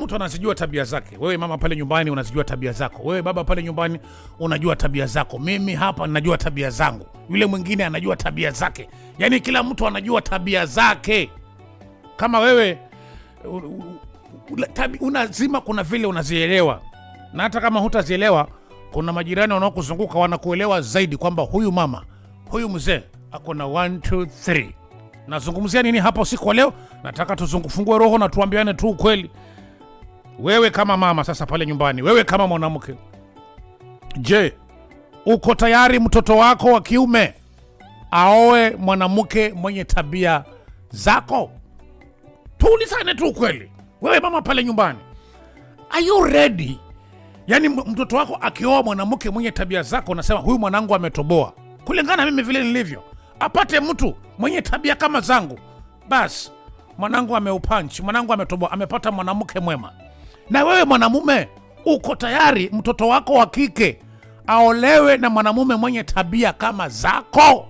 mtu anazijua tabia zake. Wewe mama pale nyumbani unazijua tabia zako. Wewe baba pale nyumbani unajua tabia zako. Mimi hapa ninajua tabia zangu. Yule mwingine anajua tabia zake. Yaani kila mtu anajua tabia zake. Kama wewe unazima kuna vile unazielewa. Na hata kama hutazielewa, kuna majirani wanaokuzunguka wanakuelewa zaidi kwamba huyu mama, huyu mzee ako na 1 2 3. Nazungumzia nini hapa usiku wa leo? Nataka tufungue roho na tuambiane tu ukweli. Wewe kama mama sasa pale nyumbani, wewe kama mwanamke, je, uko tayari mtoto wako wa kiume aoe mwanamke mwenye tabia zako? Tuulizane tu ukweli. Wewe mama pale nyumbani, are you ready? Yaani mtoto wako akioa mwanamke mwenye tabia zako, unasema huyu mwanangu ametoboa. Kulingana mimi vile nilivyo, apate mtu mwenye tabia kama zangu, basi mwanangu ameupunch, mwanangu ametoboa, amepata mwanamke mwema. Na wewe mwanamume, uko tayari mtoto wako wa kike aolewe na mwanamume mwenye tabia kama zako?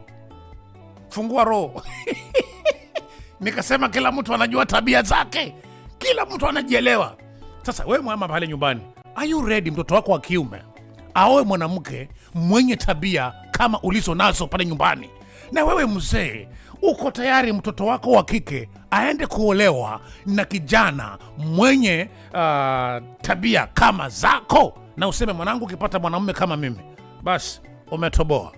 Fungua roho. Nikasema kila mtu anajua tabia zake, kila mtu anajielewa. Sasa wewe mama pale nyumbani, are you ready mtoto wako wa kiume aoe mwanamke mwenye tabia kama ulizo nazo pale nyumbani? Na wewe mzee, uko tayari mtoto wako wa kike aende kuolewa na kijana mwenye tabia kama zako? Na useme mwanangu ukipata mwanamume kama mimi, basi umetoboa.